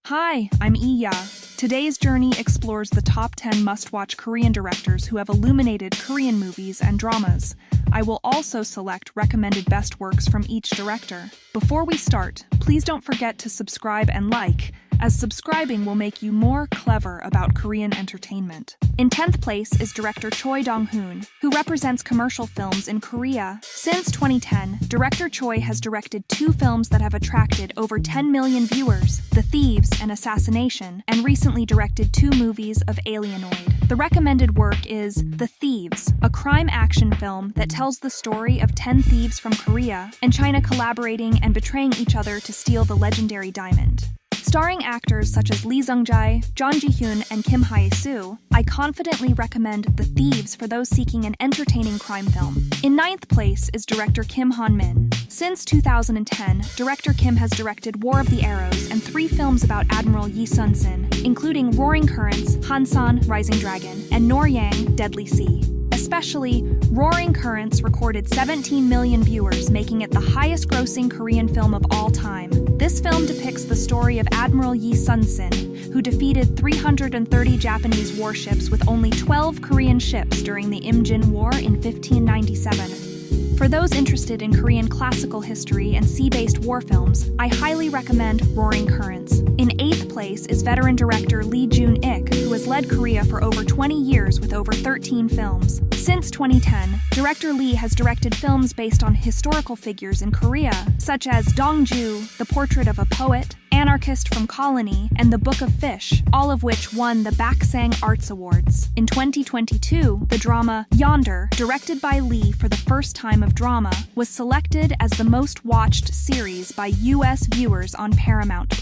Hi, I'm Iya. Today's journey explores the top 10 must-watch Korean directors who have illuminated Korean movies and dramas. I will also select recommended best works from each director. Before we start, please don't forget to subscribe and like, as subscribing will make you more clever about Korean entertainment. In 10th place is director Choi Dong-hoon, who represents commercial films in Korea. Since 2010, director Choi has directed 2 films that have attracted over 10 million viewers, The Thieves and Assassination, and recently directed 2 movies of Alienoid. The recommended work is The Thieves, a crime action film that tells the story of 10 thieves from Korea and China collaborating and betraying each other to steal the legendary diamond. Starring actors such as Lee Sung-jae, Jeon Ji-hyun, and Kim Hae-soo, I confidently recommend The Thieves for those seeking an entertaining crime film. In 9th place is director Kim Han-min. Since 2010, director Kim has directed War of the Arrows and 3 films about Admiral Yi Sun-sin, including Roaring Currents, Hansan, Rising Dragon, and Noryang, Deadly Sea. Especially, Roaring Currents recorded 17 million viewers, making it the highest-grossing Korean film of all time. This film depicts the story of Admiral Yi Sun-sin, who defeated 330 Japanese warships with only 12 Korean ships during the Imjin War in 1597. For those interested in Korean classical history and sea-based war films, I highly recommend Roaring Currents. In 8th place is veteran director Lee Jun-ik, who has led Korea for over 20 years with over 13 films. Since 2010, director Lee has directed films based on historical figures in Korea, such as Dong-ju, The Portrait of a Poet, Anarchist from Colony, and The Book of Fish, all of which won the Baksang Arts Awards. In 2022, the drama Yonder, directed by Lee for the first time of drama, was selected as the most watched series by U.S. viewers on Paramount+.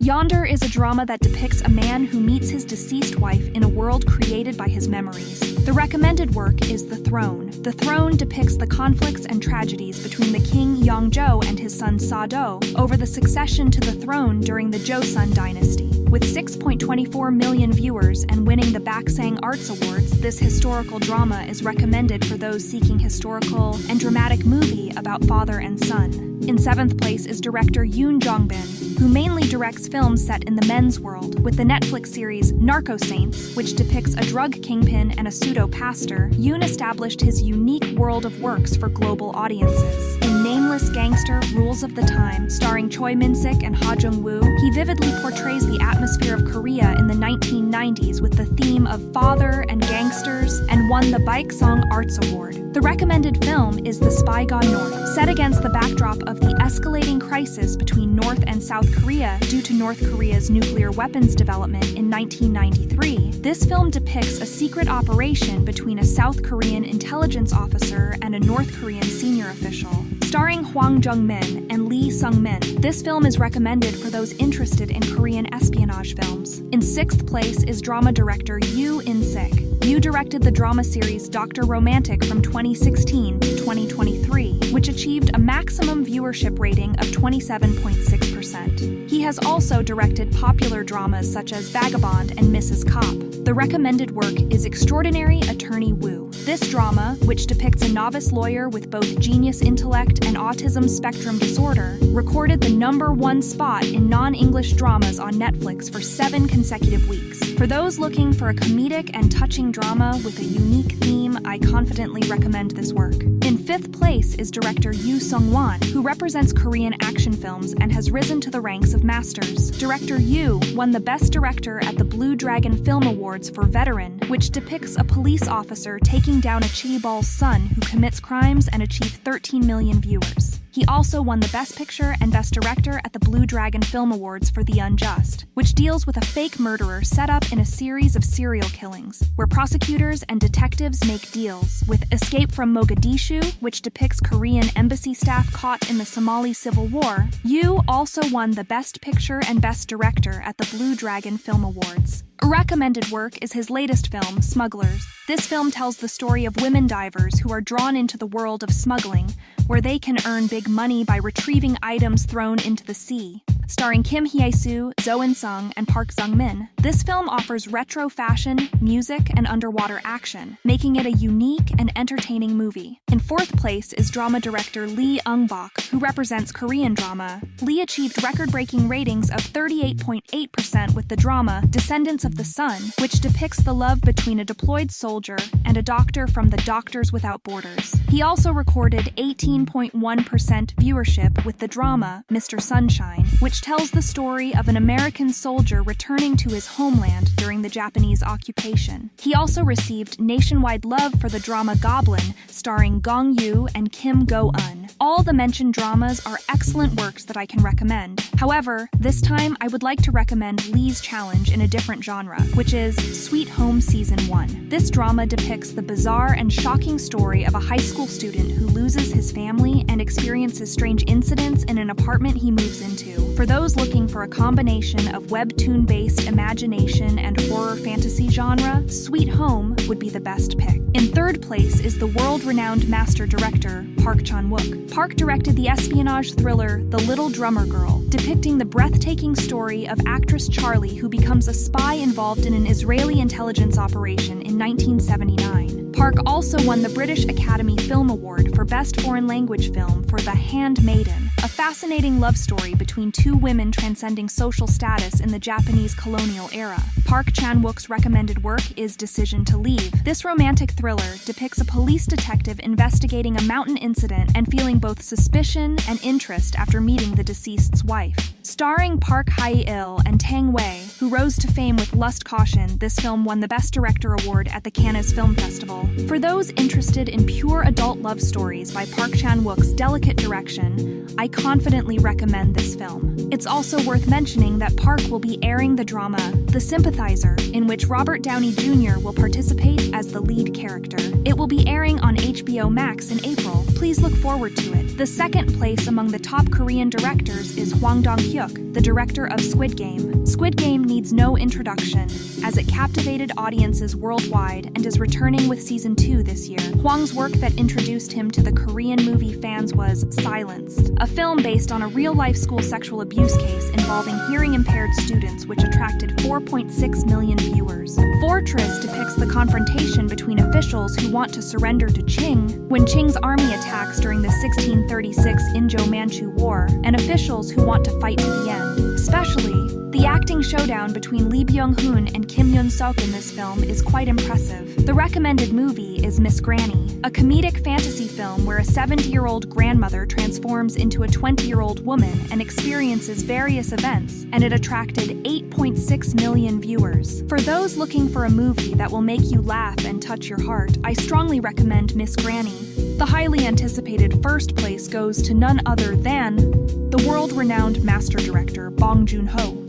Yonder is a drama that depicts a man who meets his deceased wife in a world created by his memories. The recommended work is The Throne. The Throne depicts the conflicts and tragedies between the king Yongjo and his son Sado over the succession to the throne during the Joseon dynasty. With 6.24 million viewers and winning the Baksang Arts Awards, this historical drama is recommended for those seeking historical and dramatic movie about father and son. In 7th place is director Yoon Jong-bin, who mainly directs films set in the men's world. With the Netflix series Narco Saints, which depicts a drug kingpin and a pseudo-pastor, Yoon established his unique world of works for global audiences. In Nameless Gangster Rules of the Time, starring Choi Min-sik and Ha Jung-woo, he vividly portrays the atmosphere of Korea in the 1990s with the theme of father and gangsters, and won the Baeksang Arts Award. The recommended film is The Spy Gone North. Set against the backdrop of the escalating crisis between North and South Korea due to North Korea's nuclear weapons development in 1993, this film depicts a secret operation between a South Korean intelligence officer and a North Korean senior official. Starring Hwang Jung-min and Lee Sung-min, this film is recommended for those interested in Korean espionage films. In 6th place is drama director Yoo In-sik. Yoo directed the drama series Dr. Romantic from 2016 to 2023, which achieved a maximum viewership rating of 27.6%. He has also directed popular dramas such as Vagabond and Mrs. Cop. The recommended work is Extraordinary Attorney Woo. This drama, which depicts a novice lawyer with both genius intellect and autism spectrum disorder, recorded the #1 spot in non-English dramas on Netflix for 7 consecutive weeks. For those looking for a comedic and touching drama with a unique theme, I confidently recommend this work. In 5th place is director Yoo Sung-won, who represents Korean action films and has risen to the ranks of masters. Director Yoo won the Best Director at the Blue Dragon Film Awards for Veteran, which depicts a police officer taking down a chaebol's son who commits crimes and achieved 13 million viewers. He also won the Best Picture and Best Director at the Blue Dragon Film Awards for The Unjust, which deals with a fake murderer set up in a series of serial killings, where prosecutors and detectives make deals. With Escape from Mogadishu, which depicts Korean embassy staff caught in the Somali Civil War, Yoo also won the Best Picture and Best Director at the Blue Dragon Film Awards. A recommended work is his latest film, Smugglers. This film tells the story of women divers who are drawn into the world of smuggling, where they can earn big money by retrieving items thrown into the sea. Starring Kim Hye-soo, Zo In-sung, and Park Sung-min, this film offers retro fashion, music, and underwater action, making it a unique and entertaining movie. In fourth place is drama director Lee Eung-bok, who represents Korean drama. Lee achieved record-breaking ratings of 38.8% with the drama Descendants of the Sun, which depicts the love between a deployed soldier and a doctor from the Doctors Without Borders. He also recorded 18.1% viewership with the drama Mr. Sunshine, which tells the story of an American soldier returning to his homeland during the Japanese occupation. He also received nationwide love for the drama Goblin, starring Gong Yoo and Kim Go-eun. All the mentioned dramas are excellent works that I can recommend. However, this time I would like to recommend Lee's challenge in a different genre, which is Sweet Home Season 1. This drama depicts the bizarre and shocking story of a high school student who loses his family and experiences strange incidents in an apartment he moves into. For those looking for a combination of webtoon-based imagination and horror fantasy genre, Sweet Home would be the best pick. In third place is the world-renowned master director, Park Chan-wook. Park directed the espionage thriller The Little Drummer Girl, depicting the breathtaking story of actress Charlie, who becomes a spy involved in an Israeli intelligence operation in 1979. Park also won the British Academy Film Award for Best Foreign Language Film for The Handmaiden, a fascinating love story between two women transcending social status in the Japanese colonial era. Park Chan-wook's recommended work is Decision to Leave. This romantic thriller depicts a police detective investigating a mountain incident and feeling both suspicion and interest after meeting the deceased's wife. Starring Park Hae-il and Tang Wei, who rose to fame with Lust Caution, this film won the Best Director Award at the Cannes Film Festival. For those interested in pure adult love stories by Park Chan-wook's delicate direction, I confidently recommend this film. It's also worth mentioning that Park will be airing the drama The Sympathizer, in which Robert Downey Jr. will participate as the lead character. It will be airing on HBO Max in April. Please look forward to it. The second place among the top Korean directors is Hwang Dong-hyuk, the director of Squid Game. Squid Game needs no introduction, as it captivated audiences worldwide and is returning with Season 2 this year. Hwang's work that introduced him to the Korean movie fans was Silenced, a film based on a real-life school sexual abuse case involving hearing-impaired students, which attracted 4.6 million viewers. Fortress depicts the confrontation between officials who want to surrender to Qing when Qing's army attacks during the 1636 Injo-Manchu War, and officials who want to fight to the end. Especially, the acting showdown between Lee Byung-hun and Kim Yoon-suk in this film is quite impressive. The recommended movie is Miss Granny, a comedic fantasy film where a 70-year-old grandmother transforms into a 20-year-old woman and experiences various events, and it attracted 8.6 million viewers. For those looking for a movie that will make you laugh and touch your heart, I strongly recommend Miss Granny. The highly anticipated first place goes to none other than the world-renowned master director Bong Joon-ho.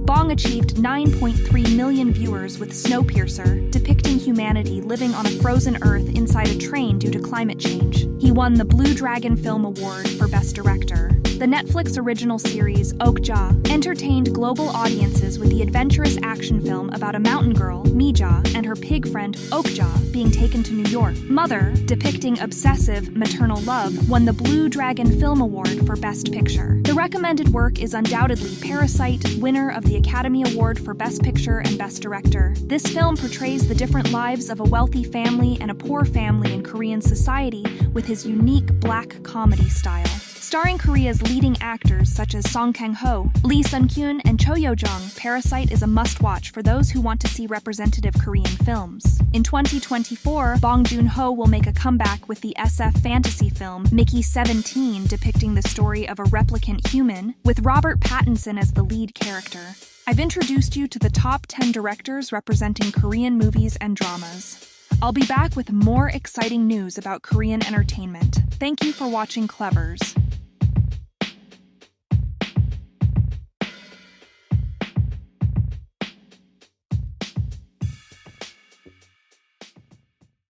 Bong achieved 9.3 million viewers with Snowpiercer, depicting humanity living on a frozen Earth inside a train due to climate change. He won the Blue Dragon Film Award for Best Director. The Netflix original series Okja entertained global audiences with the adventurous action film about a mountain girl, Mija, and her pig friend Okja being taken to New York. Mother, depicting obsessive maternal love, won the Blue Dragon Film Award for Best Picture. The recommended work is undoubtedly Parasite, winner of the Academy Award for Best Picture and Best Director. This film portrays the different lives of a wealthy family and a poor family in Korean society with his unique black comedy style. Starring Korea's leading actors such as Song Kang-ho, Lee Sun-kyun, and Cho Yo-jong, Parasite is a must-watch for those who want to see representative Korean films. In 2024, Bong Joon-ho will make a comeback with the SF fantasy film Mickey 17, depicting the story of a replicant human, with Robert Pattinson as the lead character. I've introduced you to the top 10 directors representing Korean movies and dramas. I'll be back with more exciting news about Korean entertainment. Thank you for watching Klevers.